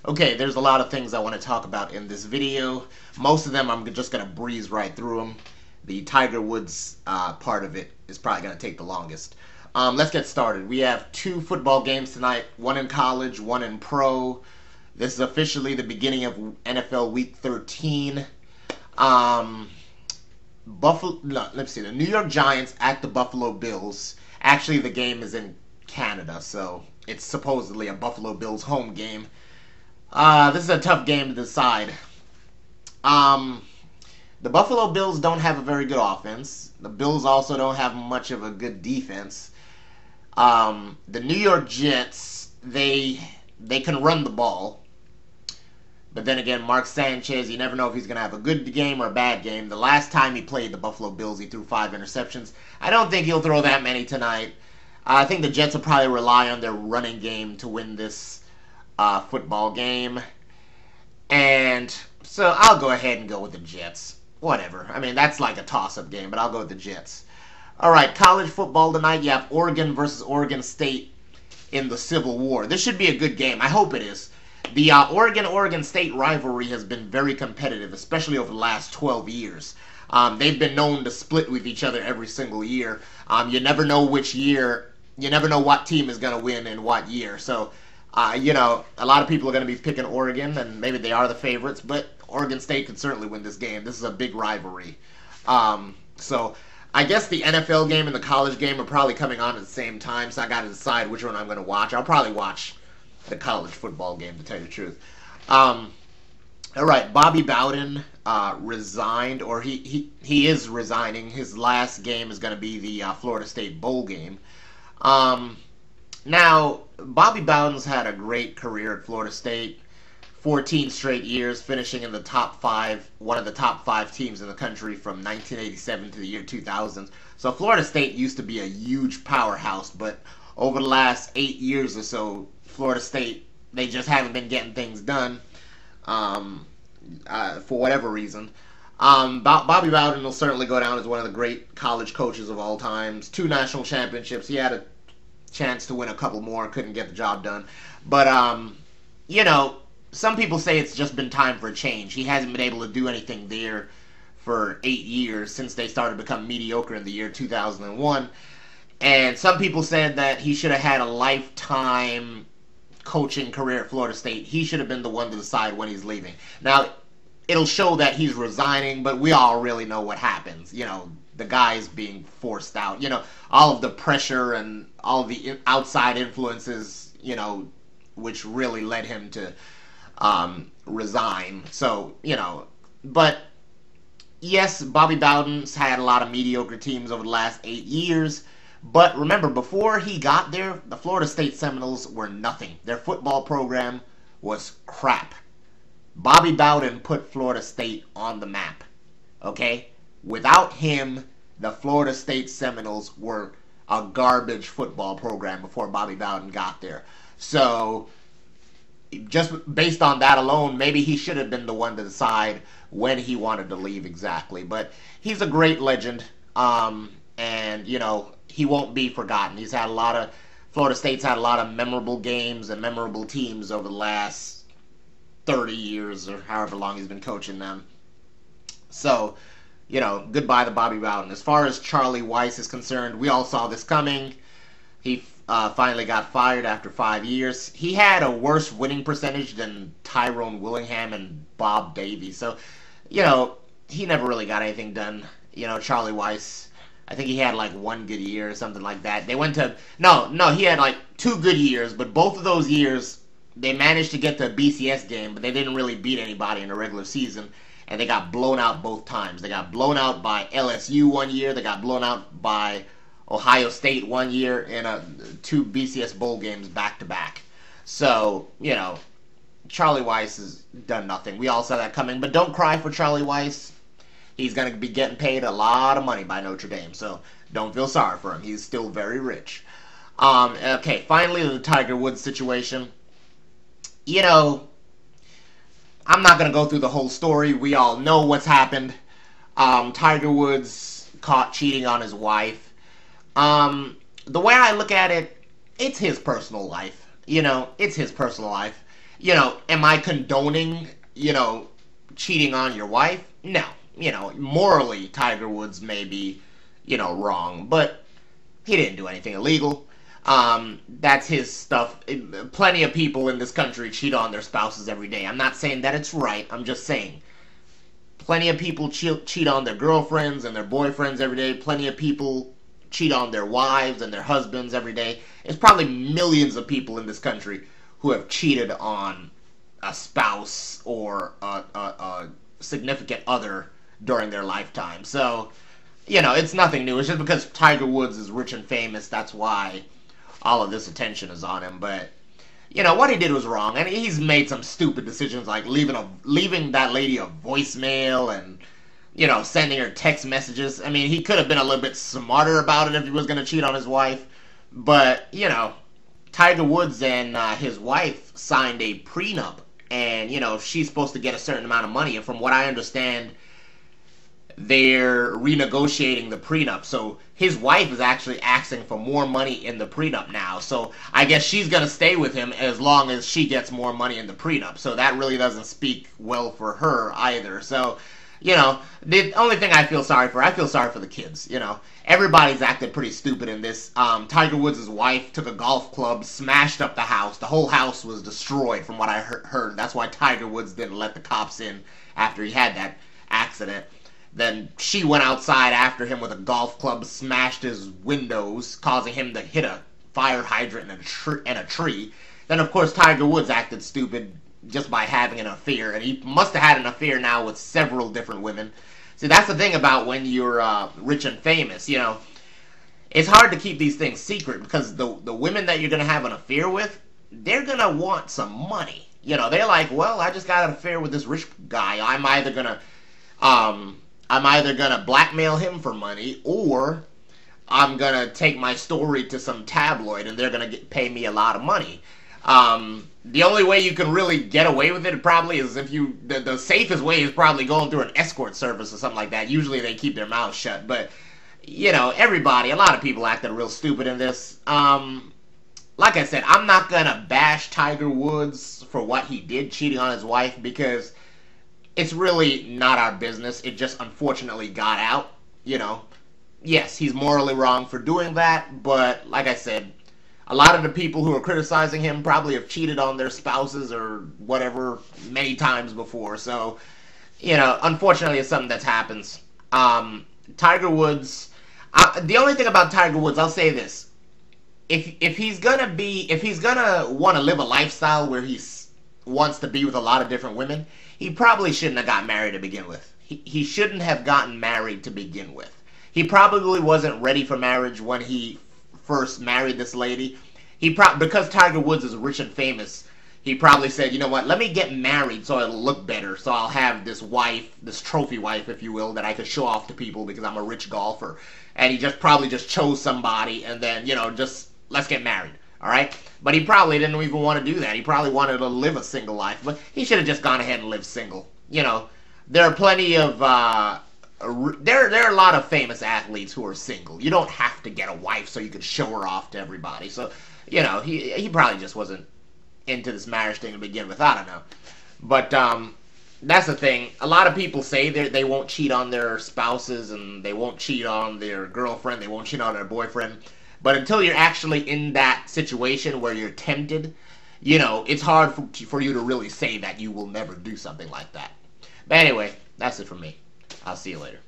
Okay, there's a lot of things I want to talk about in this video. Most of them I'm just going to breeze right through them. The Tiger Woods part of it is probably going to take the longest. Let's get started. We have two football games tonight, one in college, one in pro. This is officially the beginning of NFL Week 13. Let's see, the New York Giants at the Buffalo Bills. Actually, the game is in Canada, so it's supposedly a Buffalo Bills home game. This is a tough game to decide. The Buffalo Bills don't have a very good offense. The Bills also don't have much of a good defense. The New York Jets, they can run the ball. But then again, Mark Sanchez, you never know if he's going to have a good game or a bad game. The last time he played the Buffalo Bills, he threw 5 interceptions. I don't think he'll throw that many tonight. I think the Jets will probably rely on their running game to win this football game. And so I'll go ahead and go with the Jets. Whatever. I mean, that's like a toss-up game, but I'll go with the Jets. All right, college football tonight. You have Oregon versus Oregon State in the Civil War. This should be a good game. I hope it is. The Oregon State rivalry has been very competitive, especially over the last 12 years. They've been known to split with each other every single year. You never know which year, you never know what team is going to win in what year. So, a lot of people are going to be picking Oregon, and maybe they are the favorites, but Oregon State could certainly win this game. This is a big rivalry. So, I guess the NFL game and the college game are probably coming on at the same time, so I got to decide which one I'm going to watch. I'll probably watch the college football game, to tell you the truth. All right, Bobby Bowden resigned, or he is resigning. His last game is going to be the Florida State Bowl game. Now, Bobby Bowden's had a great career at Florida State, 14 straight years, finishing in the top 5, one of the top 5 teams in the country from 1987 to the year 2000. So Florida State used to be a huge powerhouse, but over the last 8 years or so, Florida State, they just haven't been getting things done for whatever reason. Bobby Bowden will certainly go down as one of the great college coaches of all times. 2 national championships. He had a chance to win a couple more, couldn't get the job done. But, some people say it's just been time for a change. He hasn't been able to do anything there for 8 years since they started to become mediocre in the year 2001. And some people said that he should have had a lifetime coaching career at Florida State. He should have been the one to decide when he's leaving. Now, it'll show that he's resigning, but we all really know what happens. The guy's being forced out. All of the pressure and all of the outside influences, which really led him to resign. So, but yes, Bobby Bowden's had a lot of mediocre teams over the last 8 years. But remember, before he got there, the Florida State Seminoles were nothing. Their football program was crap. Bobby Bowden put Florida State on the map. Okay? Without him, the Florida State Seminoles were a garbage football program before Bobby Bowden got there. So, just based on that alone, maybe he should have been the one to decide when he wanted to leave exactly. But he's a great legend. And, he won't be forgotten. Florida State's had a lot of memorable games and memorable teams over the last 30 years or however long he's been coaching them. So, goodbye to Bobby Bowden. As far as Charlie Weis is concerned, we all saw this coming. He finally got fired after 5 years. He had a worse winning percentage than Tyrone Willingham and Bob Davie. So, he never really got anything done. Charlie Weis, I think he had like 1 good year or something like that. They went to, he had like 2 good years, but both of those years, they managed to get to a BCS game, but they didn't really beat anybody in the regular season, and they got blown out both times. They got blown out by LSU 1 year, they got blown out by Ohio State 1 year, in 2 BCS bowl games back-to-back. So, Charlie Weis has done nothing. We all saw that coming, but don't cry for Charlie Weis. He's going to be getting paid a lot of money by Notre Dame, so don't feel sorry for him. He's still very rich. Okay, finally, the Tiger Woods situation. I'm not going to go through the whole story. We all know what's happened. Tiger Woods caught cheating on his wife. The way I look at it, it's his personal life. It's his personal life. Am I condoning, cheating on your wife? No. Morally, Tiger Woods may be, wrong, but he didn't do anything illegal. That's his stuff. Plenty of people in this country cheat on their spouses every day. I'm not saying that it's right. I'm just saying plenty of people cheat on their girlfriends and their boyfriends every day. Plenty of people cheat on their wives and their husbands every day. There's probably millions of people in this country who have cheated on a spouse or a significant other during their lifetime. So, it's nothing new. It's just because Tiger Woods is rich and famous, that's why all of this attention is on him. But, what he did was wrong. And he's made some stupid decisions like leaving that lady a voicemail and, sending her text messages. I mean, he could have been a little bit smarter about it if he was going to cheat on his wife. But, Tiger Woods and his wife signed a prenup. And, she's supposed to get a certain amount of money. And from what I understand, they're renegotiating the prenup. So his wife is actually asking for more money in the prenup now. So I guess she's going to stay with him as long as she gets more money in the prenup. So that really doesn't speak well for her either. So, the only thing I feel sorry for the kids. Everybody's acted pretty stupid in this. Tiger Woods' wife took a golf club, smashed up the house. The whole house was destroyed from what I heard. That's why Tiger Woods didn't let the cops in after he had that accident. Then she went outside after him with a golf club, smashed his windows, causing him to hit a fire hydrant and a tree. Then, of course, Tiger Woods acted stupid just by having an affair, and he must have had an affair now with several different women. See, that's the thing about when you're rich and famous, It's hard to keep these things secret because the women that you're going to have an affair with, they're going to want some money. They're like, well, I just got an affair with this rich guy. I'm either gonna blackmail him for money, or I'm gonna take my story to some tabloid, and they're gonna pay me a lot of money. The only way you can really get away with it probably is if the safest way is probably going through an escort service or something like that. Usually they keep their mouths shut, but a lot of people acted real stupid in this. Like I said, I'm not gonna bash Tiger Woods for what he did, cheating on his wife, because it's really not our business. It just unfortunately got out, Yes, he's morally wrong for doing that, but like I said, a lot of the people who are criticizing him probably have cheated on their spouses or whatever many times before. So, unfortunately it's something that happens. Tiger Woods, the only thing about Tiger Woods, I'll say this. If he's gonna want to live a lifestyle where he wants to be with a lot of different women, he probably shouldn't have got married to begin with. He shouldn't have gotten married to begin with. He probably wasn't ready for marriage when he first married this lady. Because Tiger Woods is rich and famous, he probably said, you know what, let me get married so it'll look better. So I'll have this wife, this trophy wife, if you will, that I could show off to people because I'm a rich golfer. And he probably just chose somebody and then, just let's get married. All right? But he probably didn't even want to do that. He probably wanted to live a single life. But he should have just gone ahead and lived single. There are plenty of... there are a lot of famous athletes who are single. You don't have to get a wife so you can show her off to everybody. So, he probably just wasn't into this marriage thing to begin with. I don't know. But that's the thing. A lot of people say they won't cheat on their spouses and they won't cheat on their girlfriend. They won't cheat on their boyfriend. But until you're actually in that situation where you're tempted, it's hard for you to really say that you will never do something like that. But anyway, that's it from me. I'll see you later.